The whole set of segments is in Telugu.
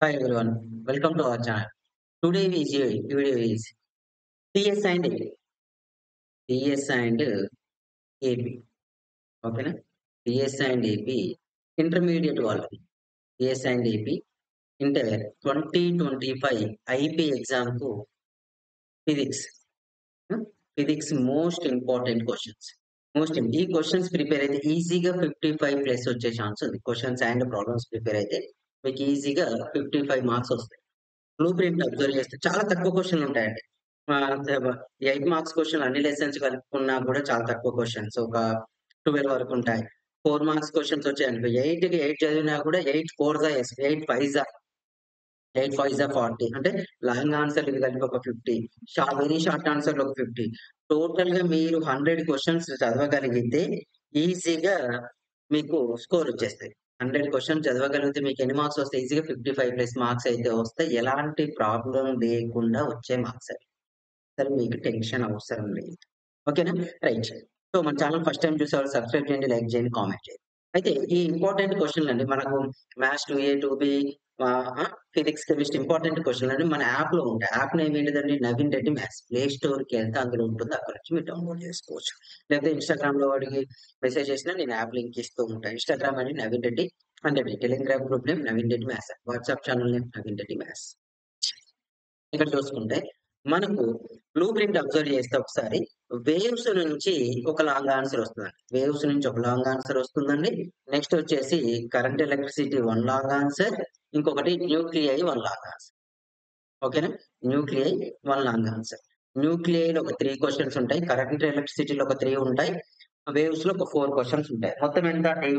Hi everyone, welcome to our channel. Today video is TS and TS and AP. Okay, TS and AP intermediate వాళ్ళకి TS and AP inter 2025 IP exam కు physics physics most important questions. ఈ క్వశ్చన్స్ ప్రిపేర్ అయితే ఈజీగా 55 ప్లస్ వచ్చే ఛాన్స్ ఉంది. క్వశ్చన్స్ అండ్ ప్రాబ్లమ్స్ ప్రిపేర్ అయితే మీకు ఈజీగా 55 మార్క్స్ వస్తాయి. బ్లూ ప్రింట్ అబ్జర్వ్ చేస్తే చాలా తక్కువ క్వశ్చన్లు ఉంటాయండి. 8 మార్క్స్ క్వశ్చన్ అన్ని లెసన్స్ కలుపుకున్నా కూడా చాలా తక్కువ క్వశ్చన్స్ ఒక 12 వరకు ఉంటాయి. 4 మార్క్స్ క్వశ్చన్స్ వచ్చాయనుకో 8కి 8 చదివినా కూడా 8 4 8 5 40 అంటే లాంగ్ ఆన్సర్ ఇది కలిపి ఒక 50, వెరీ షార్ట్ ఆన్సర్లు ఒక 50. టోటల్ గా మీరు 100 క్వశ్చన్స్ చదవగలిగితే ఈజీగా మీకు స్కోర్ వచ్చేస్తాయి. 100 క్వశ్చన్స్ చదవగలిగితే మీకు ఎన్ని మార్క్స్ వస్తాయి? ఈజీగా 55 ప్లస్ మార్క్స్ అయితే వస్తాయి. ఎలాంటి ప్రాబ్లం లేకుండా వచ్చే మార్క్స్ అవి. సరే, మీకు టెన్షన్ అవసరం లేదు. ఓకేనా? రైట్. సో మన ఛానల్ ఫస్ట్ టైం చూసేవాళ్ళు సబ్స్క్రైబ్ చేయండి, లైక్ చేయండి, కామెంట్ చేయండి. అయితే ఈ ఇంపార్టెంట్ క్వశ్చన్లు అండి మనకు maths 2A 2B physics chemistry important క్వశ్చన్లు అండి మన యాప్ లో ఉంటాయి. యాప్ నేమ్ ఏంటిదండి? Naveen Reddy maths. Play store కి వెళ్తే అందులో ఉంటుంది, అక్కడ నుంచి మీరు డౌన్లోడ్ చేసుకోవచ్చు. లేకపోతే ఇన్స్టాగ్రామ్ లో అడిగి మెసేజ్ చేసినా నేను యాప్ లింక్ ఇస్తూ ఉంటాను. ఇన్స్టాగ్రామ్ అని నవీన్ రెడ్డి అంటే Telegram group name Naveen Reddy maths, WhatsApp channel name Naveen Reddy maths. ఇక్కడ చూసుకుంటే మనకు బ్లూ ప్రింట్ అబ్జర్వ్ చేస్తే ఒకసారి వేవ్స్ నుంచి ఒక లాంగ్ ఆన్సర్ వస్తుందండి. వేవ్స్ నుంచి ఒక లాంగ్ ఆన్సర్ వస్తుందండి. నెక్స్ట్ వచ్చేసి కరెంట్ ఎలక్ట్రిసిటీ 1 లాంగ్ ఆన్సర్, ఇంకొకటి న్యూక్లియై 1 లాంగ్ ఆన్సర్. ఓకేనా? Nuclei 1 long answer. న్యూక్లియైలో ఒక 3 క్వశ్చన్స్ ఉంటాయి, కరెంట్ ఎలక్ట్రిసిటీలో ఒక 3 ఉంటాయి, వేవ్స్ లో ఒక 4 క్వశ్చన్స్ ఉంటాయి. మొత్తం ఎంత అంటే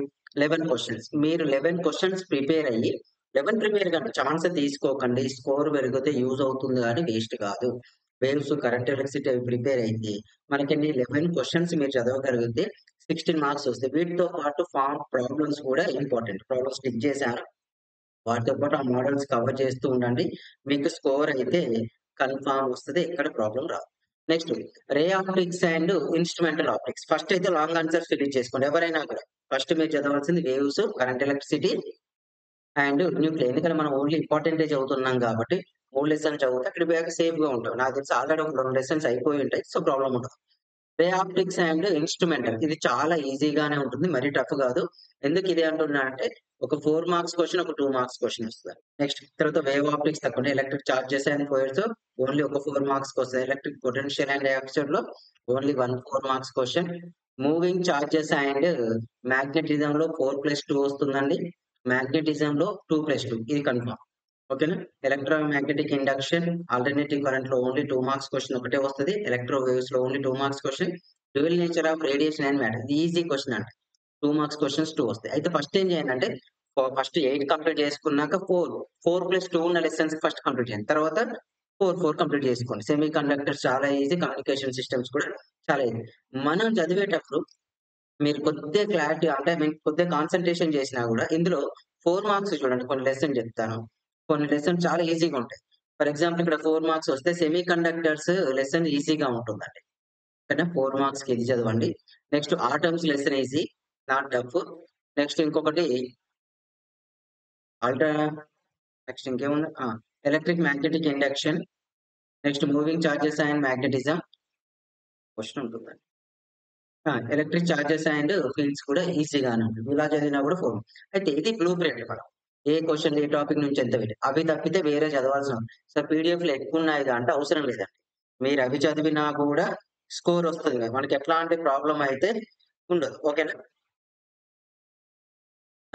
11 క్వశ్చన్స్. మీరు 11 క్వశ్చన్స్ ప్రిపేర్ అయ్యి 11 ప్రిపేర్ కంటే ఛాన్స్ తీసుకోకండి. స్కోర్ పెరిగితే యూజ్ అవుతుంది కానీ వేస్ట్ కాదు. వేవ్స్ కరెంట్ ఎలక్ట్రిసిటీ అవి ప్రిపేర్ అయితే మనకి 11 క్వశ్చన్స్ మీరు చదవగలిగితే 16 మార్క్స్ వస్తాయి. వీటితో పాటు ఫామ్ ప్రాబ్లమ్స్ కూడా ఇంపార్టెంట్. ప్రాబ్లమ్స్ టిక్ చేశాను, వాటితో పాటు ఆ మోడల్స్ కవర్ చేస్తూ ఉండండి. మీకు స్కోర్ అయితే కన్ఫామ్ వస్తుంది, ఎక్కడ ప్రాబ్లం రాదు. Next ray optics and instrumental optics. First అయితే లాంగ్ ఆన్సర్స్ ఫినిష్ చేసుకోండి ఎవరైనా కూడా. ఫస్ట్ మీరు చదవాల్సింది waves, current electricity and nuclear. ఎందుకంటే మనం ఓన్లీ ఇంపార్టెంట్ చదువుతున్నాం కాబట్టి 3 లెసన్స్ చదివితే అక్కడ పోయాక సేఫ్ గా ఉంటాం. నాకు తెలిసి ఆల్రెడీ ఒక 2 లెసన్స్ అయిపోయి ఉంటాయి, సో ప్రాబ్లం ఉండదు. రే ఆప్టిక్స్ అండ్ ఇన్స్ట్రుమెంటల్ ఇది చాలా ఈజీగానే ఉంటుంది, మరీ టఫ్ కాదు. ఎందుకు ఇది అంటున్నా అంటే ఒక 4 మార్క్స్ క్వశ్చన్, ఒక 2 మార్క్స్ క్వశ్చన్ వస్తుంది. నెక్స్ట్ తర్వాత వేవ్ ఆప్టిక్స్ తక్కువ, electric charges and wires only ఒక 4 మార్క్స్ వస్తుంది. ఎలక్ట్రిక్ పొటెన్షియల్ అండ్ యాక్షన్ లో only 4 marks question. Moving charges and magnetism లో 4+2 వస్తుందండి. మ్యాగ్నెటిజం లో 2+2 ఇది కన్ఫర్మ్. ఓకేనా? ఎలక్ట్రోమాగ్నెటిక్ ఇండక్షన్ ఆల్టర్నేటివ్ కరెంట్ లో ఓన్లీ 2 మార్క్స్ క్వశ్చన్ ఒకటే వస్తుంది. ఎలక్ట్రో వేవ్స్ లో only 2 marks question. Dual nature of radiation and matter ఇది ఈజీ క్వశ్చన్ అండి. 2 మార్క్స్ క్వశ్చన్స్ 2 వస్తాయి. అయితే ఫస్ట్ ఏం చేయండి అంటే ఫస్ట్ 8 కంప్లీట్ చేసుకున్నాక 4+2 ఉన్న లెసన్స్ ఫస్ట్ కంప్లీట్ చేయండి. తర్వాత 4 కంప్లీట్ చేసుకోండి. సెమీ కండక్టర్స్ చాలా ఈజీ, కమ్యూనికేషన్ సిస్టమ్స్ కూడా చాలా ఈజీ. మనం చదివేటప్పుడు మీరు కొద్దిగా క్లారిటీ అంటే మీకు కొద్దిగా కాన్సంట్రేషన్ చేసినా కూడా ఇందులో 4 మార్క్స్ చూడండి. కొన్ని లెసన్ చెప్తాను, కొన్ని లెసన్ చాలా ఈజీగా ఉంటాయి. ఫర్ ఎగ్జాంపుల్ ఇక్కడ 4 మార్క్స్ వస్తే సెమీ కండక్టర్స్ లెసన్ ఈజీగా ఉంటుందండి. ఓకేనా? 4 మార్క్స్ కి ఇది చదవండి. Next atoms lesson easy, not tough. Next ఇంకొకటి అల్ట్రా నెక్స్ట్ ఇంకేముంది electric magnetic induction. Next moving charges and magnetism question ఉంటుందండి. ఎలక్ట్రిక్ చార్జెస్ అండ్ ఫీల్డ్స్ కూడా ఈజీగానే ఉంటుంది. ఇలా చదివినా కూడా 4. అయితే ఇది బ్లూ ప్రింట్ మనం ఏ క్వశ్చన్ ఏ టాపిక్ నుంచి ఎంత పెట్టి అవి తప్పితే వేరే చదవాల్సిన సార్ పీడిఎఫ్ లో ఎక్కువ ఉన్నాయి అంటే అవసరం లేదండి. మీరు అవి చదివినా కూడా స్కోర్ వస్తుంది కదా, మనకి ఎట్లాంటి ప్రాబ్లం అయితే ఉండదు. ఓకేనా?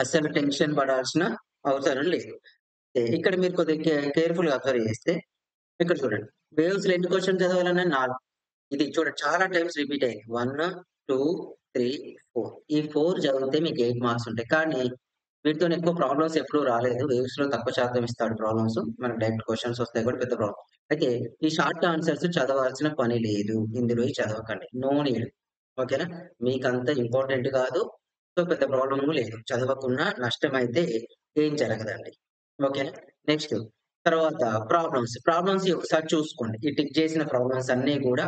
అస్సలు టెన్షన్ పడాల్సిన అవసరం లేదు. ఇక్కడ మీరు కొద్దిగా కేర్ఫుల్ గా అబ్జర్వ్ చేస్తే ఇక్కడ చూడండి, వేవ్స్ లో ఎన్ని క్వశ్చన్ చదవాలన్నా 4. ఇది చూడండి చాలా టైమ్స్ రిపీట్ అయింది. 1 2 3 4 ఈ 4 చదివితే మీకు 8 మార్క్స్ ఉంటాయి. కానీ వీటితో ఎక్కువ ప్రాబ్లమ్స్ ఎప్పుడూ రాలేదు. వేవ్స్ లో తక్కువ శాతం ఇస్తాడు ప్రాబ్లమ్స్, మనకు డైరెక్ట్ క్వశ్చన్స్ వస్తాయి కూడా పెద్ద ప్రాబ్లం. అయితే ఈ షార్ట్ ఆన్సర్స్ చదవాల్సిన పని లేదు, ఇందులో చదవకండి, నో నీడ్. ఓకేనా? మీకు అంత ఇంపార్టెంట్ కాదు, సో పెద్ద ప్రాబ్లమ్ లేదు. చదవకుండా నష్టం అయితే ఏం జరగదండి. ఓకేనా? నెక్స్ట్ తర్వాత ప్రాబ్లమ్స్ ఒకసారి చూసుకోండి. ఈ టిక్ చేసిన ప్రాబ్లమ్స్ అన్ని కూడా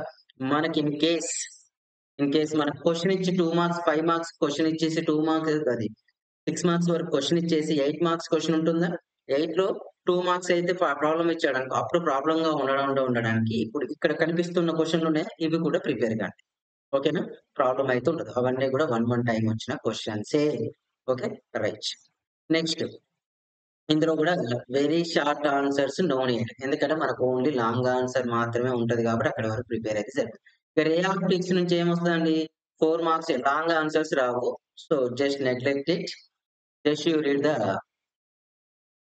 మనకి ఇన్ కేస్ మనకు క్వశ్చన్ ఇచ్చి 2 మార్క్స్ 5 మార్క్స్ క్వశ్చన్ ఇచ్చేసి 2 మార్క్స్ అది 6 మార్క్స్ వరకు క్వశ్చన్ ఇచ్చేసి 8 మార్క్స్ క్వశ్చన్ ఉంటుందా? 8 లో 2 మార్క్స్ అయితే ప్రాబ్లమ్ ఇచ్చాడనుకో, అప్పుడు ప్రాబ్లమ్‌గా ఉండడానికి ఇప్పుడు ఇక్కడ కనిపిస్తున్న క్వెషన్‌లున్నాయి, ఇవి కూడా ప్రిపేర్ కాండి. ఓకేనా? ప్రాబ్లమ్ అయితే ఉండదు. అవన్నీ కూడా 1 టైమ్ వచ్చిన క్వెషన్సే. ఓకే. రైట్. నెక్స్ట్ ఇందులో కూడా very short answers no need. ఎందుకంటే మనకు ఓన్లీ లాంగ్ ఆన్సర్ మాత్రమే ఉంటది కాబట్టి అక్కడి వరకు ప్రిపేర్ అయితే సరిపోతుంది. ఇక రే ఆఫ్ ట్రిక్స్ నుంచి ఏమొస్తదండి? 4 marks long answers Rao. So just neglect it. Just you read the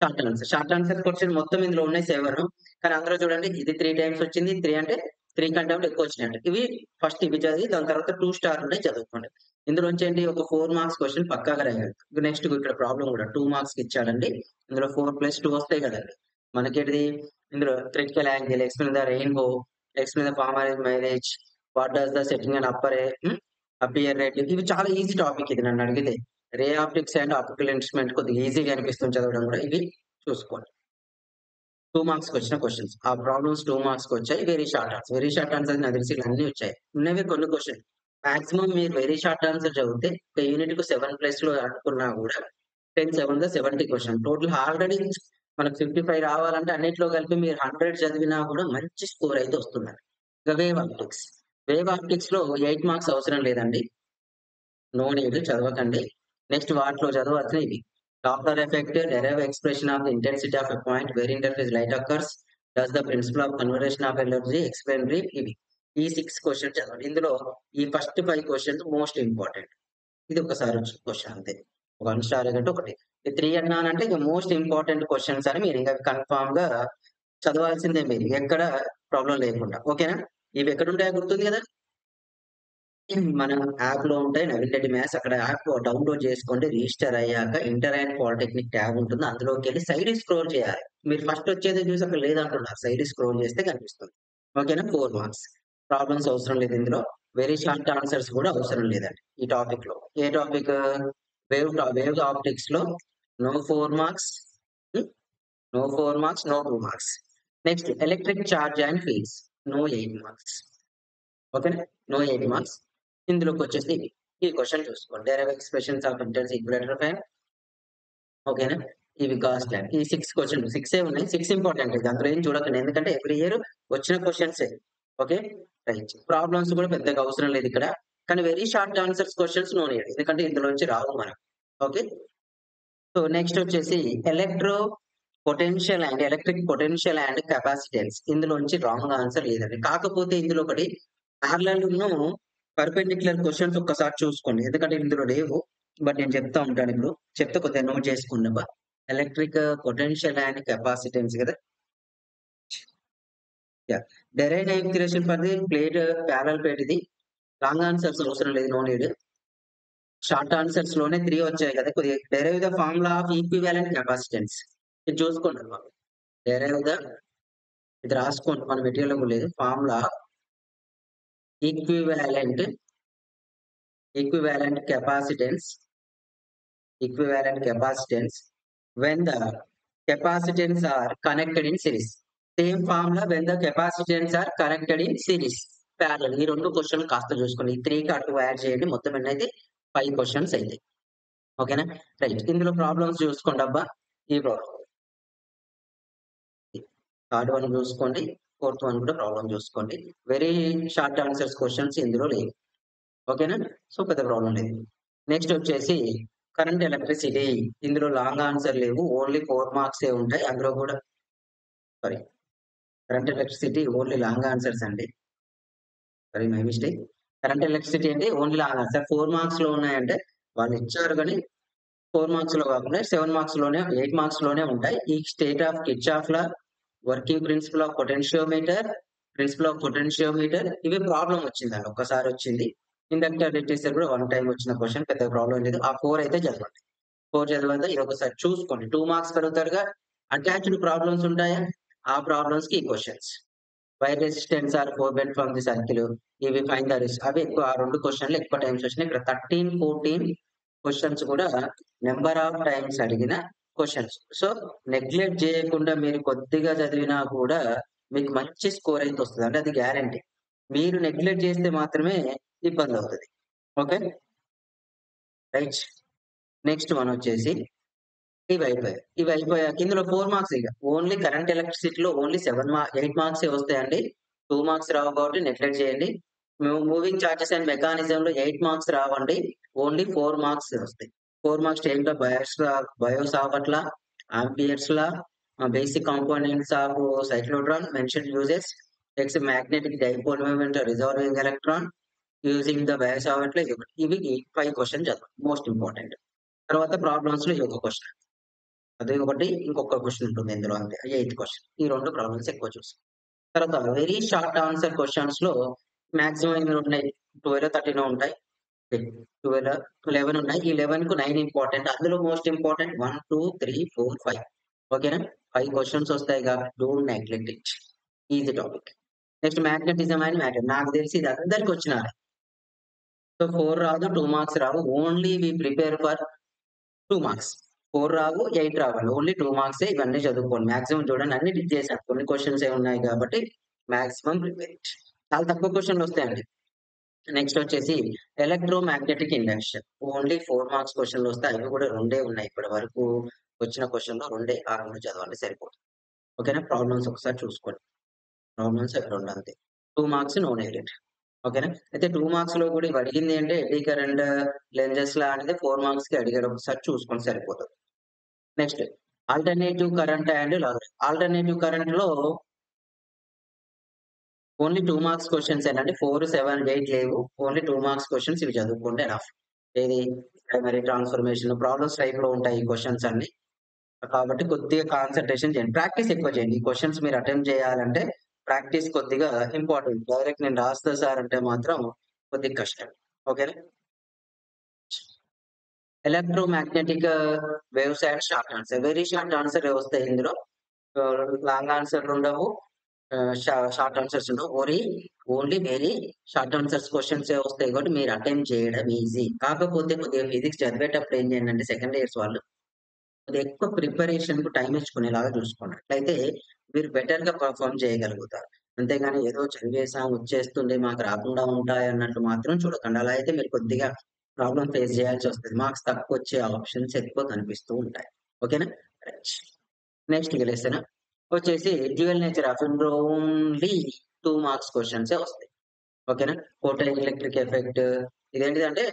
short answer. Short answer question మొత్తం ఇందులో ఉన్నాయి 7. కానీ అందులో చూడండి ఇది 3 టైమ్స్ వచ్చింది. 3 అంటే 3 కంటే కూడా ఎక్కువ వచ్చినాయంట. ఇవి ఫస్ట్ ఇవి చదివి దాని తర్వాత 2 స్టార్ ఉన్నాయి చదువుకోండి. ఇందులోంచి ఏంటి ఒక 4 మార్క్స్ క్వెషన్ పక్కాగా రాయాలి. నెక్స్ట్ ఇక్కడ ప్రాబ్లమ్ కూడా 2 మార్క్స్‌కి ఇచ్చాడండి. ఇందులో 4+2 వస్తాయి కదండీ. మనకేంటిది ఇందులో critical angle, explain the rainbow, explain the former mileage, what does the setting and appear rate. ఇవి చాలా ఈజీ టాపిక్ ఇది నన్ను అడిగితే. Ray optics and optical instrument కొద్దిగా ఈజీగా అనిపిస్తుంది చదవడం కూడా. ఇవి చూసుకోండి. 2 మార్క్స్‌కి వచ్చిన క్వెషన్స్. ఆ ప్రాబ్లమ్స్ 2 మార్క్స్‌కి వచ్చాయి. Very short answer. Very short answer నాకు తెలిసి అన్నీ వచ్చాయి. ఉన్నవే కొన్ని క్వెషన్. మాక్సిమం మీరు వెరీ షార్ట్ ఆన్సర్ చదివితే ఒక యూనిట్‌కి 7+లో అనుకున్నా కూడా 10, 7 70 క్వెషన్. టోటల్ ఆల్రెడీ మనకు 55 రావాలంటే అన్నిట్లో కలిపి మీరు 100 చదివినా కూడా మంచి స్కోర్ అయితే వస్తుందండి. ఇక వేవ్ ఆప్టిక్స్. వేవ్ ఆప్టిక్స్‌లో 8 మార్క్స్ అవసరం లేదండి. నో నీడ్ చదవకండి. నెక్స్ట్ వాటిలో చదవాల్సినవి ఇవి. Doppler effect, derive expression of the intensity of a point where interface light occurs, does the principle of conservation of energy explain brief ఇవి. ఈ 6 క్వెషన్స్ చదవండి. ఇందులో ఈ ఫస్ట్ 5 క్వెషన్స్ మోస్ట్ ఇంపార్టెంట్. ఇది ఒకసారి వచ్చిన క్వెషన్ అంతే. 1 స్టార్ కంటే ఒకటి. ఈ 3 అన్నానంటే ఇక మోస్ట్ ఇంపార్టెంట్ క్వెషన్స్ అని మీరు ఇంక కన్ఫర్మ్‌గా చదవాల్సిందే మీరు. ఎక్కడ ప్రాబ్లమ్ లేకుండా. ఓకేనా? ఇవి ఎక్కడుంటాయో గుర్తుంది కదా! మన యాప్‌లో ఉంటాయి. నవీన్ రెడ్డి మ్యాథ్స్ అక్కడ యాప్ డౌన్‌లోడ్ చేసుకోండి. రిజిస్టర్ అయ్యాక ఇంటర్ అండ్ పాలిటెక్నిక్ ట్యాబ్ ఉంటుంది. అందులోకెళ్ళి సైడ్‌కి స్క్రోల్ చేయాలి. మీరు ఫస్ట్ వచ్చేది చూసి అక్కడ లేదంటున్నారు. సైడ్‌కి స్క్రోల్ చేస్తే కనిపిస్తుంది. ఓకేనా? 4 మార్క్స్. ప్రాబ్లమ్స్ అవసరం లేదు ఇందులో. వెరీ షార్ట్ ఆన్సర్స్ కూడా అవసరం లేదండి ఈ టాపిక్‌లో. ఏ టాపిక్? వేవ్ ఆప్టిక్స్‌లో no 4 marks. Hmm. No 4 marks, no 2 marks. Next electric charge and fields. No 8 marks. ఓకేనా? No 8 marks. ఇందులోకొచ్చేసి ఈ క్వెషన్ చూసుకోండి. Derive expressions of intense equilateral of ఓకేనా? ఇవి గాస్ లా. ఈ 6 క్వెషన్‌లు 6 ఉన్నాయి. 6 ఇంపార్టెంట్ ఇది. అందులో ఏం చూడకండి. ఎందుకంటే ఎవ్రీ ఇయర్ వచ్చిన క్వెషన్సే. ఓకే. రైట్. ప్రాబ్లమ్స్ కూడా పెద్దగా అవసరం లేదు ఇక్కడ. కానీ very short answers questions no need. ఎందుకంటే ఇందులోంచి రావు మనకు. ఓకే. సో నెక్స్ట్ వచ్చేసి ఎలక్ట్రిక్ పొటెన్షియల్ అండ్ కెపాసిటెన్స్. ఇందులోంచి రాంగ్ ఆన్సర్ లేదండి. కాకపోతే ఇందులో ఒకటి పారలెల్‌ను పర్పెండిక్యులర్ క్వెషన్స్ ఒక్కసారి చూసుకోండి. ఎందుకంటే ఇందులో లేవు. బట్ నేను చెప్తా ఉంటాను ఇప్పుడు. చెప్తే కొద్దిగా నోట్ చేసుకోండబ్బా. ఎలక్ట్రిక్ పొటెన్షియల్ అండ్ కెపాసిటెన్స్ కదా! Yeah! Derive equation for the parallel plate ఇది. లాంగ్ ఆన్సర్స్ అవసరం లేదు. No need. షార్ట్ ఆన్సర్స్ లోనే 3 వచ్చాయి కదా! కొద్దిగా derive the formula of equivalent capacitance. ఇది చూసుకోండమ్మా. డెరైవ్ ద ఇది రాసుకోండి. మన మెటీరియల్‌లో కూడా లేదు. Formula equivalent equivalent capacitance equivalent capacitance when the capacitance are connected in series. Same formula when the capacitance are connected in series. Parallel. ఈ 2 క్వెషన్‌లు కాస్త చూసుకోండి. ఈ 3కి అటు యాడ్ చేయండి. మొత్తం ఎన్నైతే 5 క్వెషన్స్ అయితాయి. ఓకేనా? రైట్. ఇందులో ప్రాబ్లమ్స్ చూసుకోండబ్బా. ఈ ప్రాబ్లమ్. థర్డ్ వన్ చూసుకోండి. ఫోర్త్ వన్ కూడా ప్రాబ్లమ్ చూసుకోండి. వెరీ షార్ట్ ఆన్సర్స్ క్వెషన్స్ ఇందులో లేవు. ఓకేనా? సో పెద్ద ప్రాబ్లమ్ లేదు. నెక్స్ట్ వచ్చేసి కరెంట్ ఎలక్ట్రిసిటీ. ఇందులో లాంగ్ ఆన్సర్ లేవు. ఓన్లీ 4 మార్క్సే ఉంటాయి. అందులో కూడా sorry current electricity only long answers అండి. Sorry my mistake. Current electricity అంటే ఓన్లీ లాంగ్ ఆన్సర్. 4 మార్క్స్‌లో ఉన్నాయంటే వాళ్ళు ఇచ్చారు గానీ 4 మార్క్స్‌లో కాకుండా 7 మార్క్స్‌లోనే 8 మార్క్స్‌లోనే ఉంటాయి. ఈ state of Kirchhoff law, working principle of potentiometer ఇవి ప్రాబ్లమ్ వచ్చిందండి. ఒక్కసారి వచ్చింది. ఇండక్టర్ రిట్రెసర్ కూడా 1 టైమ్ వచ్చిన క్వెషన్. పెద్ద ప్రాబ్లమ్ లేదు. ఆ 4 అయితే చదవండి. 4 చదివాక ఇది ఒకసారి చూసుకోండి. 2 మార్క్స్ అడుగుతారుగా. అటాచ్డ్ ప్రాబ్లమ్స్ ఉంటాయా? ఆ ప్రాబ్లమ్స్‌కి ఈ questions. Wire resistance are for bent from the circle. ఇవి ఫైండ్ ద అవి ఎక్కువ ఆ 2 క్వెషన్‌లు ఎక్కువ టైమ్స్ వచ్చినాయి. ఇక్కడ 13, 14 క్వెషన్స్ కూడా నంబర్ ఆఫ్ టైమ్స్ అడిగిన క్వెషన్స్. సో నెగ్లెక్ట్ చేయకుండా మీరు కొద్దిగా చదివినా కూడా మీకు మంచి స్కోర్ అయితే వస్తది. అంటే అది గ్యారంటీ. మీరు నెగ్లెక్ట్ చేస్తే మాత్రమే ఇబ్బందవుతది. ఓకే. రైట్. నెక్స్ట్ వన్ వచ్చేసి ఇవి అయిపోయాక ఇందులో 4 మార్క్స్ ఇక. ఓన్లీ కరెంట్ ఎలక్ట్రిసిటీలో ఓన్లీ 8 మార్క్సే వస్తాయండి. 2 మార్క్స్ రావు కాబట్టి నెగ్లెక్ట్ చేయండి. మూవింగ్ చార్జెస్ అండ్ మెకానిజంలో 8 మార్క్స్ రావండి. ఓన్లీ 4 మార్క్స్ వస్తాయి. 4 మార్క్స్ ఏంటో Biot Savart law, Ampere's law, basic components of cyclotron, mention uses, magnetic dipole movement resolving electron using the Biot Savart law ఇవి 5 క్వశ్చన్ చదవండి. Most important. తర్వాత ప్రాబ్లమ్స్ లో ఒక క్వశ్చన్. అదే ఒకటి ఇంకొక క్వశ్చన్ ఉంటుంది ఇందులో అంతే. 8th question. ఈ 2 ప్రాబ్లమ్స్ ఎక్కువ చూస్తాం. తర్వాత వెరీ షార్ట్ ఆన్సర్ క్వశ్చన్స్ లో మాక్సిమం ఇందులో ఉన్నాయి 12 13 ఉంటాయి. 12 11 ఉన్నాయి. ఈ 11 కు 9 ఇంపార్టెంట్. అందులో మోస్ట్ ఇంపార్టెంట్ 1 2 3 4 5. ఓకేనా? 5 క్వశ్చన్స్ వస్తాయి కాబట్టి don't neglect it. Easy topic. Next magnetism and matter. నాకు తెలిసి ఇది అందరికి వచ్చినారు. సో 4 రాదు, 2 మార్క్స్ రావు. Only we prepare for 2 marks. 4 రావు, 8 రావాలి. ఓన్లీ 2 మార్క్సే ఇవన్నీ చదువుకోండి. మాక్సిమం చూడండి అన్ని టిక్ చేశాను. కొన్ని క్వశ్చన్స్ ఉన్నాయి కాబట్టి మాక్సిమం ప్రిపేర్. చాలా తక్కువ క్వశ్చన్లు వస్తాయండి. నెక్స్ట్ వచ్చేసి ఎలక్ట్రోమాగ్నెటిక్ ఇండక్షన్. ఓన్లీ 4 మార్క్స్ క్వశ్చన్లు వస్తాయి. అవి కూడా 2 ఉన్నాయి. ఇప్పటి వరకు వచ్చిన క్వశ్చన్లో 2 ఆ 2 చదవండి సరిపోతుంది. ఓకేనా? ప్రాబ్లమ్స్ ఒకసారి చూసుకోండి. ప్రాబ్లమ్స్ 2 అంతే. 2 మార్క్స్ నో నెగ్లెక్ట్. ఓకేనా? అయితే 2 మార్క్స్ లో కూడా ఇవి అడిగింది అంటే ఎడ్డీ కరెంట్, లెంజెస్ లా అనేది 4 మార్క్స్ కి అడిగాడు. ఒకసారి చూసుకొని సరిపోతుంది. Next alternative current and logarithm. Alternative current లో ఓన్లీ 2 మార్క్స్ క్వశ్చన్స్ ఏనండి. 4, 7, 8 లేవు. ఓన్లీ 2 మార్క్స్ క్వశ్చన్స్ ఇవి చదువుకుంటే ఎనఫ్. ఏది ప్రైమరీ ట్రాన్స్ఫర్మేషన్ ప్రాబ్లమ్స్ టైప్ లో ఉంటాయి ఈ క్వశ్చన్స్ అన్ని. కాబట్టి కొద్దిగా కాన్సన్ట్రేషన్ చేయండి. ప్రాక్టీస్ ఎక్కువ చేయండి. ఈ క్వశ్చన్స్ మీరు అటెంప్ట్ చేయాలంటే ప్రాక్టీస్ కొద్దిగా ఇంపార్టెంట్. డైరెక్ట్ నేను రాస్తా సార్ అంటే మాత్రం కొద్దిగా కష్టం. ఓకేనా? Electromagnetic waves and short answer. Very short answer వస్తాయి ఇందులో. లాంగ్ ఆన్సర్లు ఉండవు, షార్ట్ ఆన్సర్స్ ఉండవు. Only very short answers questions వస్తాయి కాబట్టి మీరు అటెంప్ట్ చేయడం ఈజీ. కాకపోతే కొద్దిగా ఫిజిక్స్ చదివేటప్పుడు ఏం చేయండి అంటే సెకండ్ ఇయర్స్ వాళ్ళు కొద్దిగా ఎక్కువ ప్రిపరేషన్ కు టైం ఇచ్చుకునేలాగా చూసుకోండి. అట్లయితే మీరు బెటర్ గా పర్ఫార్మ్ చేయగలుగుతారు. అంతేగాని ఏదో చదివేసాం వచ్చేస్తుంది మాకు రాకుండా ఉంటాయి అన్నట్టు మాత్రం చూడకండి. అలా అయితే మీరు కొద్దిగా ప్రాబ్లమ్ ఫేస్ చేయాల్సి వస్తుంది. మార్క్స్ తక్కువ వచ్చే ఆప్షన్స్ ఎక్కువ కనిపిస్తూ ఉంటాయి. ఓకేనా? నెక్స్ట్ లెసన్ వచ్చేసి dual nature of only 2 marks questions వస్తాయి. ఓకేనా? ఫోటో ఎలక్ట్రిక్ ఎఫెక్ట్ ఇదేంటిదంటే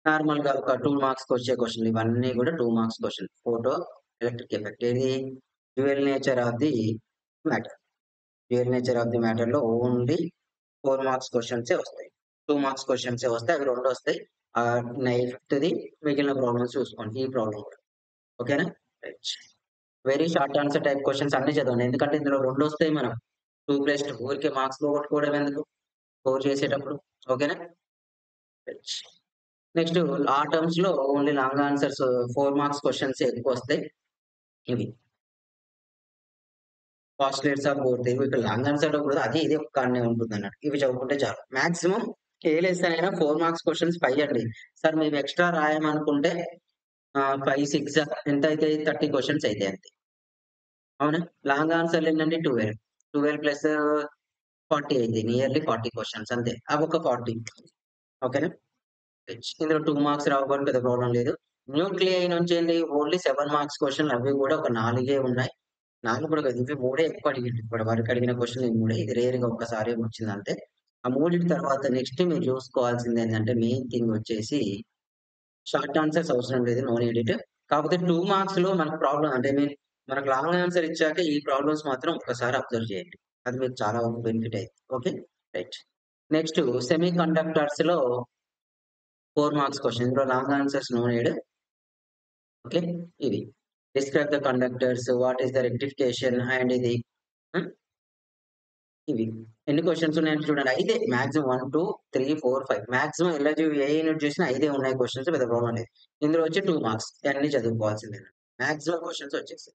నార్మల్ గా ఒక 2 మార్క్స్ వచ్చే క్వశ్చన్. ఇవన్నీ కూడా 2 marks question. Photo electric effect ఏది dual nature of the matter. Dual nature of the matter లో ఓన్లీ 4 మార్క్స్ క్వశ్చన్స్ వస్తాయి. 2 మార్క్స్ క్వశ్చన్స్ వస్తాయి. అవి 2 వస్తాయి. ఫిఫ్త్ది మిగిలిన ప్రాబ్లమ్స్ చూసుకోండి. ఈ ప్రాబ్లం కూడా. ఓకేనా? Very short answer type questions అన్ని చదవండి. ఎందుకంటే ఇందులో 2 వస్తాయి. మనం 2+2 ఊరికే మార్క్స్ పోగొట్టుకోవడం ఎందుకు స్కోర్ చేసేటప్పుడు. ఓకేనా? నెక్స్ట్ ఆ టర్మ్స్ లో only long answers 4 marks questions ఎక్కువ వస్తాయి. ఇవి పాస్టులేట్స్ ఆఫ్ బోత్. ఇక్కడ లాంగ్ ఆన్సర్ లో కూడా అది ఇది ఒక్కనే ఉంటుంది అన్నట్టు. ఇవి చదువుకుంటే చాలు. మాక్సిమం ఏ లెసన్ అయినా 4 మార్క్స్ క్వశ్చన్స్ 5 అండి. సార్ మేము ఎక్స్ట్రా రాయమనుకుంటే 5, 6 ఎంత అయితే 30 క్వశ్చన్స్ అయితే అంతే. అవునా? లాంగ్ ఆన్సర్లు ఏంటంటే 12. 12 ప్లస్ 40 అయితే నియర్లీ 40 క్వశ్చన్స్ అంతే. అవి ఒక 40. ఓకేనా? ఇందులో 2 మార్క్స్ రావు కాబట్టి పెద్ద ప్రాబ్లం లేదు. న్యూక్లియై నుంచి ఓన్లీ 7 మార్క్స్ క్వశ్చన్ అవి కూడా ఒక 4 ఉన్నాయి. 4 కూడా కాదు. ఇవి 3 ఎక్కువ అడిగిండు. ఇప్పటి వరకు అడిగిన క్వశ్చన్ ఈ 3. ఇది రేర్ గా ఒక్కసారి వచ్చింది అంతే. ఆ 3 తర్వాత నెక్స్ట్ మీరు చూసుకోవాల్సింది ఏంటంటే మెయిన్ థింగ్ వచ్చేసి షార్ట్ ఆన్సర్స్ అవసరం లేదు. No need it. కాకపోతే 2 మార్క్స్ లో మనకు ప్రాబ్లమ్ అంటే మనకు లాంగ్ ఆన్సర్ ఇచ్చాక ఈ ప్రాబ్లమ్స్ మాత్రం ఒక్కసారి అబ్జర్వ్ చేయండి. అది మీకు చాలా బెనిఫిట్ అయింది. Okay right. Next semi conductors లో 4 మార్క్స్ క్వశ్చన్. ఇందులో long answers no need. Okay ఇది describe the conductors, what is the rectification and ఇది ఇవి ఎన్ని క్వశ్చన్స్ ఉన్నాయని చూడండి. 5 మాక్సిమం 1 2 3 4 5 మాక్సిమం ఎల్ఐజీ ఏ యూనిట్ చేసినా 5 ఉన్నాయి క్వశ్చన్స్. పెద్ద ప్రాబ్లం లేదు. ఇందులో వచ్చి 2 మార్క్స్ అన్ని చదువుకోవాల్సిందే. మాక్సిమం క్వశ్చన్స్ వచ్చేసి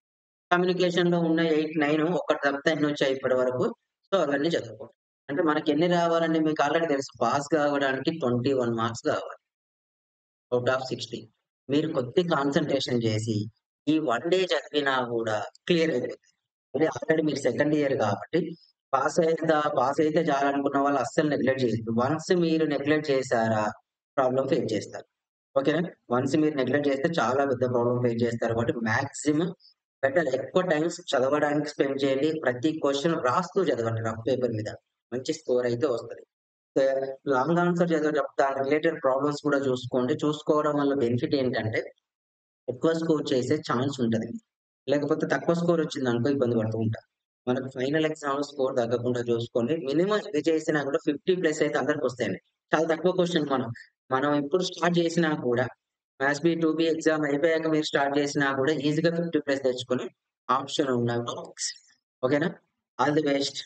కమ్యూనికేషన్ లో ఉన్న 8 9 ఒకటి తప్పితే అన్ని వచ్చాయి ఇప్పటి వరకు. సో అవన్నీ చదువుకోండి. అంటే మనకి ఎన్ని రావాలంటే మీకు ఆల్రెడీ తెలుసు. పాస్ కావడానికి 21 మార్క్స్ కావాలి అవుట్ ఆఫ్ 60. మీరు కొద్ది కాన్సన్ట్రేషన్ చేసి ఈ 1 డే చదివినా కూడా క్లియర్ అయిపోతుంది. ఆల్రెడీ మీరు సెకండ్ ఇయర్ కాబట్టి పాస్ అయితే చాలనుకున్న వాళ్ళు అస్సలు నెగ్లెక్ట్ చేయొద్దు. వన్స్ మీరు నెగ్లెక్ట్ చేశారా ప్రాబ్లమ్ ఫేస్ చేస్తారు. ఓకేనా? వన్స్ మీరు నెగ్లెక్ట్ చేస్తే చాలా పెద్ద ప్రాబ్లమ్ ఫేస్ చేస్తారు. కాబట్టి మాక్సిమం బెటర్ ఎక్కువ టైమ్స్ చదవడానికి స్పెండ్ చేయండి. ప్రతి క్వెషన్ రాస్తూ చదవండి రఫ్ పేపర్ మీద. మంచి స్కోర్ అయితే వస్తది. లాంగ్ ఆన్సర్ చదివేటప్పుడు దాని రిలేటెడ్ ప్రాబ్లమ్స్ కూడా చూసుకోండి. చూసుకోవడం వల్ల బెనిఫిట్ ఏంటంటే ఎక్కువ స్కోర్ చేసే ఛాన్స్ ఉంటది. లేకపోతే తక్కువ స్కోర్ వచ్చిందనుకో ఇబ్బంది పడుతూ ఉంటారు. మనకు ఫైనల్ ఎగ్జామ్‌లో స్కోర్ తగ్గకుండా చూసుకోండి. మినిమమ్ ఇది చేసినా కూడా 50+ అయితే అందరికొస్తాయండి. చాలా తక్కువ క్వెషన్ మనం ఎప్పుడు స్టార్ట్ చేసినా కూడా మ్యాథ్స్ బి, 2బి ఎగ్జామ్ అయిపోయాక మీరు స్టార్ట్ చేసినా కూడా ఈజీగా 50+ తెచ్చుకునే ఆప్షన్ ఉన్న టాపిక్స్. ఓకేనా? All the best.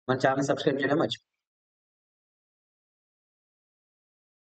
మన ఛానెల్ సబ్స్క్రైబ్ చేయడం మర్చిపోవద్దు.